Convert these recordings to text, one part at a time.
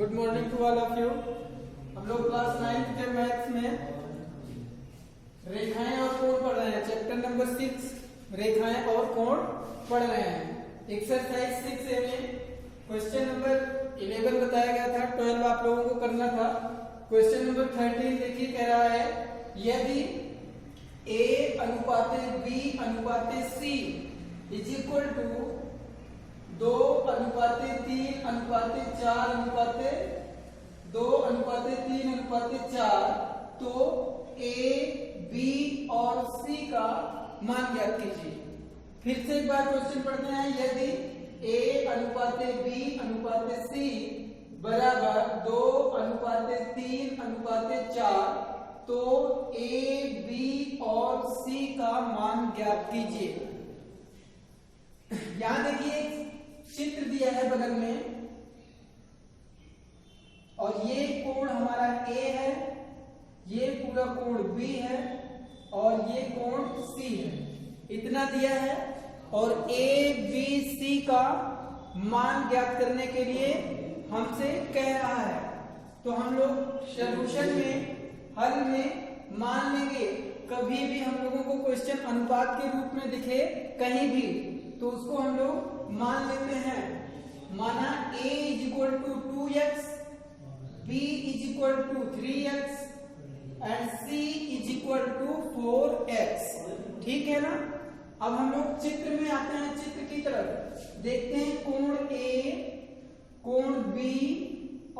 Good morning to all of you. हम लोग class 9th के मैथ्स में रेखाएं और कोण पढ़ रहे हैं। चैप्टर नंबर 6 रेखाएं और कोण पढ़ रहे हैं। एक्सरसाइज 6A में क्वेश्चन नंबर 11 बताया गया था, 12 आप लोगों को करना था। क्वेश्चन नंबर 13 देखिए, कह रहा है यदि A अनुपाते B अनुपाते C इज इक्वल टू 2 अनुपाते 3 अनुपाते 4 अनुपाते 2 अनुपाते 3 अनुपाते 4, तो A, B और C का मान ज्ञात कीजिए। फिर से एक बार क्वेश्चन पढ़ते हैं। यदि A अनुपाते B अनुपाते C बराबर 2 अनुपाते 3 अनुपाते 4, तो A, B और C का मान ज्ञात कीजिए। यहां देखिए चित्र दिया है बगल में, और ये कोण हमारा A है, ये पूरा कोण B है और ये कोण C है। इतना दिया है और A, B, C का मान ज्ञात करने के लिए हमसे कह रहा है। तो हम लोग सॉल्यूशन में, हल में मान लेंगे। कभी भी हम लोगों को क्वेश्चन अनुपात के रूप में दिखे कहीं भी, तो उसको हम लोग मान लेते हैं। माना A is equal to 2x, B is equal to 3x and C is equal to 4x। ठीक है ना। अब हम लोग चित्र में आते हैं। चित्र की तरफ देखते हैं कोण A, कोण B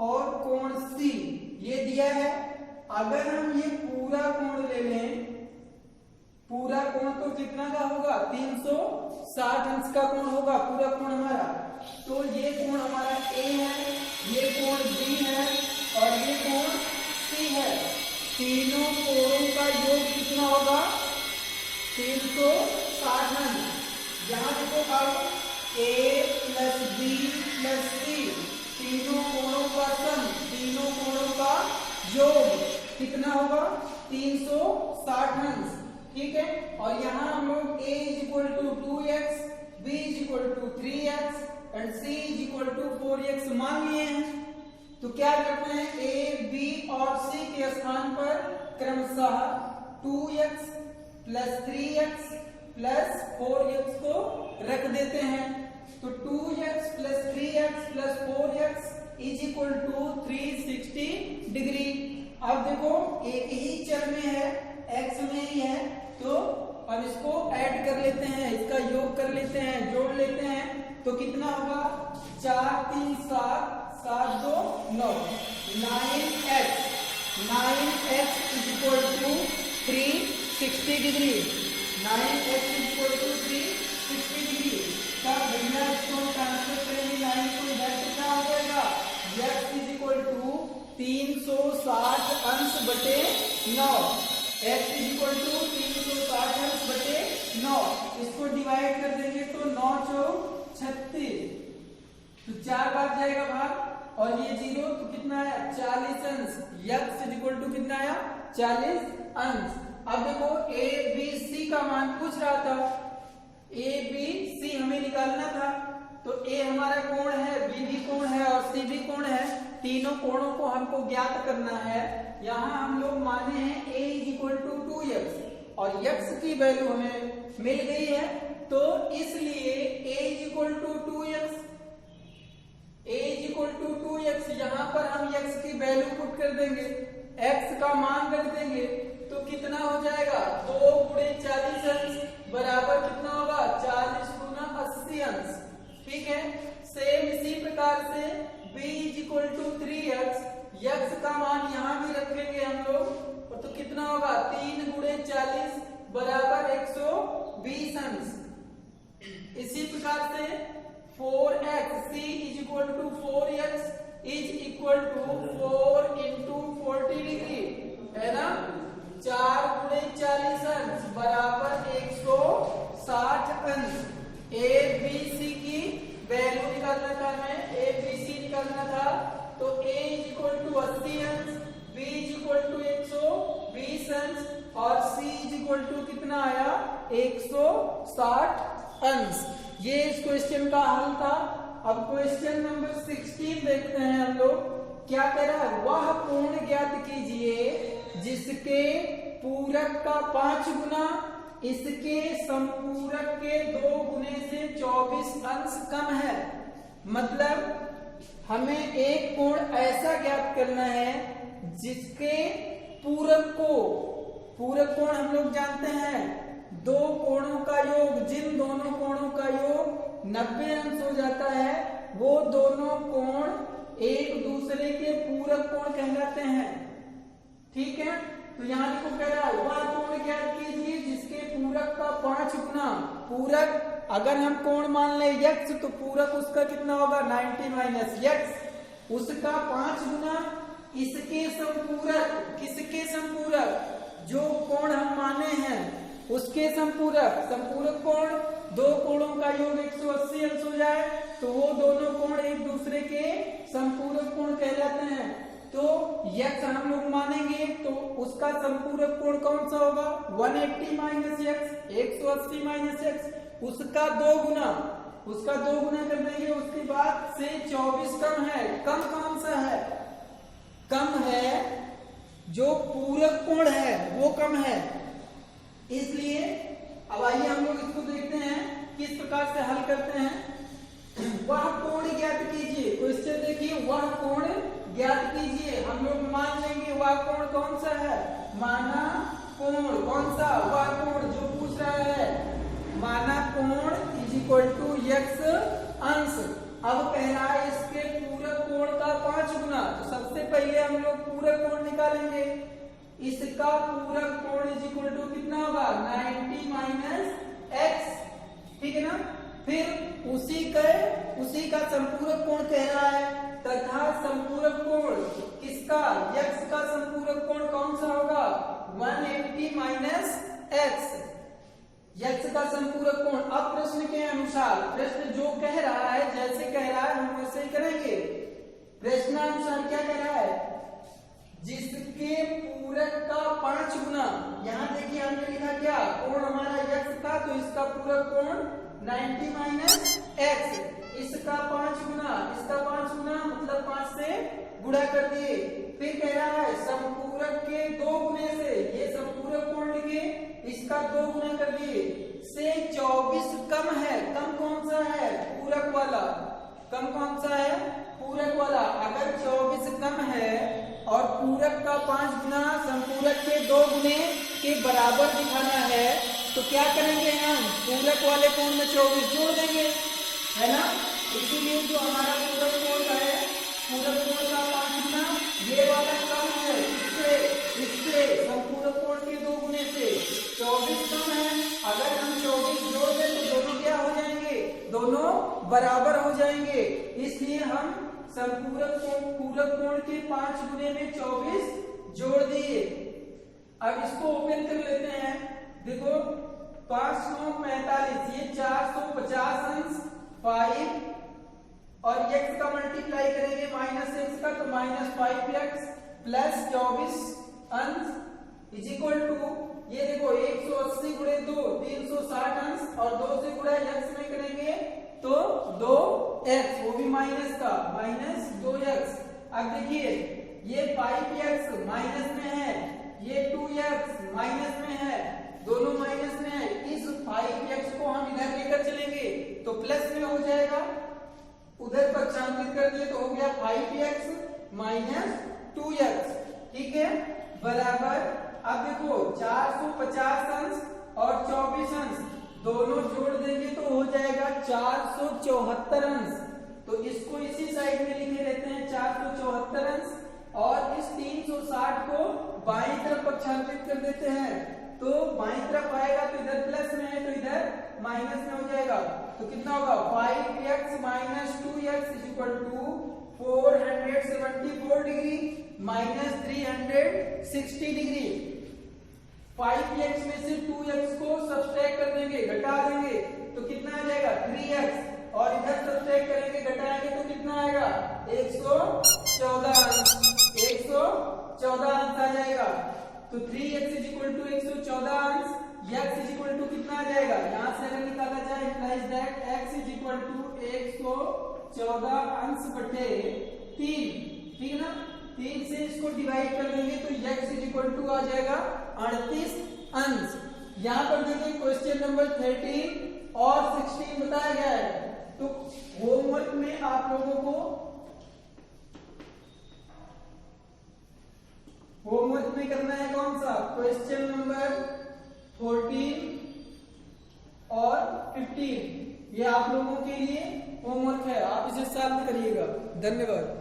और कोण C ये दिया है। अगर हम ये पूरा कोण ले लें, पूरा कोण तो कितना का होगा? 360 अंश का कोण होगा पूरा कोण हमारा। तो ये कोण हमारा A है, ये कोण B है और ये कोण C है। तीनों कोणों का योग कितना होगा? 360 अंश। यहां देखो अब A plus B plus C, तीनों कोणों का सम, तीनों कोणों का योग कितना होगा? 360 अंश। ठीक है। और यहाँ हम लोग A is equal to 2x, B is equal to 3x and C is equal to 4x मान लिए हैं। तो क्या करते हैं? A, B और C के स्थान पर क्रमशः 2x plus 3x plus 4x को रख देते हैं। तो 2x plus 3x plus 4x is equal to 360 degree. अब देखो एक ही चर में है, x में ही है, तो अब इसको ऐड कर लेते हैं, इसका योग कर लेते हैं, जोड़ लेते हैं। तो कितना होगा? 4 3 7 7 2 9, 9x is equal to 360 degree. 9x is equal to 360 degree. तब भैया इसको ट्रांसफर करेंगे 9 को इधर, कितना हो जाएगा? x इज इक्वल टू 360 अंश बटे 9। x इज इक्वल टू 360 अंश बटे 9। इसको डिवाइड कर देंगे तो 9 चौक 36, तो 4 बार जाएगा भाग और ये 0, तो कितना आया? 40 अंश। x इज इक्वल टू कितना आया? 40 अंश। अब देखो A, B, C का मान पूछ रहा था। A, B, C हमें निकालना था। तो A हमारा कोण है, B भी कोण है और C भी कोण है। तीनों कोणों को हमको ज्ञात करना है। यहाँ हम लोग माने हैं A is equal to 2x और x की वैल्यू हमें मिल गई है, तो इसलिए A is equal to 2x, A is equal to 2x। यहाँ पर हम x की वैल्यू पुट कर देंगे, x का मान रख देंगे, तो कितना हो जाएगा? 2 गुणे 40 अंश बराबर कितना होगा? 40 गुना 80 अंश। ठीक है। सेम इसी प्रकार से B is equal to 3x, x का मान यहाँ भी रखेंगे हम लोग, तो कितना होगा? 3 गुणे 40 बराबर 120 अंश। इसी प्रकार से 4x, C is equal to 4x is equal to 4 into 40 degree, है ना। 4 गुणे 40 अंश बराबर 160 अंश। A, B, C की वैल्यू निकालना था हमें, A, B, C निकालना था। तो A इज इक्वल टू 80 अंश, B इज इक्वल टू 120 अंश और C इज इक्वल टू कितना आया? 160 अंश। ये इस क्वेश्चन का हल था। अब क्वेश्चन नंबर 16 देखते हैं हम लोग। क्या कह रहा है, वह कोण ज्ञात कीजिए जिसके पूरक का 5 गुना इसके संपूरक के 2 गुने से 24 अंश कम है। मतलब हमें एक कोण ऐसा ज्ञात करना है जिसके पूरक कोण हम लोग जानते हैं 2 कोणों का योग, जिन दोनों कोणों का योग 90 अंश हो जाता है वो दोनों कोण एक दूसरे के पूरक कोण कहलाते हैं। ठीक है, तो यहाँ देखो कह रहा है वह कोण ज्ञात कीजिए जिसके पूरक का 5 गुना। पूरक अगर हम कोण मान ले x तो पूरक उसका कितना होगा 90 माइनस x, उसका 5 गुना इसके संपूरक। किसके संपूरक? जो कोण हम माने हैं उसके संपूरक। संपूरक कोण 2 कोणों का योग 180 अंश हो जाए तो वो दोनों कोण एक दूसरे के संपूरक कोण कहलाते हैं। तो x हम लोग मानेंगे तो उसका संपूरक कोण कौन सा होगा 180 माइनस x, 180 माइनस x, उसका 2 गुना कर देंगे। उसके बाद से 24 कम है। कम कौन सा है? कम है जो पूरक कोण है वो कम है। इसलिए अब आइए हम लोग इसको देखते हैं किस प्रकार से हल करते हैं। वह कोण ज्ञात कीजिए, क्वेश्चन देखिए, वह कोण ज्ञात कीजिए। हम लोग मान लेंगे वह कोण कौन सा है, माना कोण। कौन सा? वह कोण जो पूछ रहा है, माना कोण इज इक्वल टू x अंश। अब कह रहा है इसके पूरक कोण का 5 गुना। तो सबसे पहले हम लोग पूरक कोण निकालेंगे। इसका पूरक कोण इज इक्वल टू कितना होगा 90 माइनस x। ठीक है ना। फिर उसी का संपूरक कोण कह रहा है तथा संपूरक कोण किसका, x का संपूरक कोण कौन सा होगा 180 माइनस x, x का संपूरक कोण। अब प्रश्न के अनुसार, प्रश्न जो कह रहा है जैसे कह रहा है हम वैसे ही करेंगे। प्रश्नानुसार क्या कह रहा है, जिसके पूरक का 5 गुना। यहाँ देखिए हमने लिखा क्या, कोण हमारा x था तो इसका पूरक कोण 90 माइनस x, इसका 5 गुना, इसका 5 गुना मतलब 5 से गुणा कर दिए। फिर कह रहा है संपूरक के 2 गुने से, ये संपूरक कोण लिखे, इसका 2 गुना कर दिए से 24 कम है। कम कौन सा है? पूरक वाला। कम कौन सा है? पूरक वाला। अगर 24 कम है और पूरक का 5 गुना संपूरक के 2 गुने के बराबर दिखाना है तो क्या करेंगे हम, पूरक वाले कोण में 24 जोड़ देंगे, है ना। इसीलिए जो हमारा पूरक कोण है, पूरक कोण का 5 गुना ये वाला कम है, इससे संपूरक कोण के 2 गुने से 24 कम है। अगर हम 24 जोड़ दें तो दोनों क्या हो जाएंगे, दोनों बराबर हो जाएंगे। इसलिए हम पूरक कोण के 5 गुने में 24 जोड़ दिए। अब इसको ओपन कर लेते हैं। देखो 545, ये 450 अंश 5 और x का मल्टीप्लाई करेंगे माइनस x का तो माइनस 5x प्लस 24 अंश इज इक्वल टू, ये देखो 180 गुणे 2 360 अंश और 2 से गुणा x में करेंगे तो 2x, वो भी माइनस का माइनस 2x। अब देखिए ये 5x माइनस में है, ये 2x माइनस में है, दोनों माइनस में है। इस 5x को हम इधर लेकर चलेंगे तो प्लस में हो जाएगा, उधर पक्षांतरित कर दिए तो हो गया 5x माइनस 2x। ठीक है, बराबर। अब देखो 450 अंश और 24 अंश दोनों जोड़ देंगे तो हो जाएगा 474 अंश। तो इसको इसी साइड में लिखे रहते हैं 474 अंश, और इस 360 को बाईं तरफ पक्षांतरित कर देते हैं तो बाईं तरफ आएगा तो इधर प्लस में है तो इधर माइनस में हो जाएगा। तो कितना होगा 5x minus 2x is equal to 474 degree minus 360 degree. 5x में से 2x को सब्सट्रैक्ट कर देंगे, घटा देंगे तो कितना आ जाएगा 3x, और इधर सब्सट्रैक्ट करेंगे घटाएंगे तो कितना आएगा 114 अंश, 114 अंश आ जाएगा। तो 3x इज इक्वल टू 114 अंश, x इज इक्वल टू कितना आ जाएगा, यहां से अगर निकाला जाए implies that x is equal to 114 अंश बटे 3। ठीक है ना। 3 से इसको डिवाइड कर देंगे तो x इक्वल टू आ जाएगा 38 अंश। यहाँ पर देखिए क्वेश्चन नंबर 13 और 16 बताया गया है। तो होमवर्क में आप लोगों को होमवर्क में करना है कौन सा, क्वेश्चन नंबर 14 और 15। ये आप लोगों के लिए होमवर्क है, आप इसे सॉल्व करिएगा। धन्यवाद।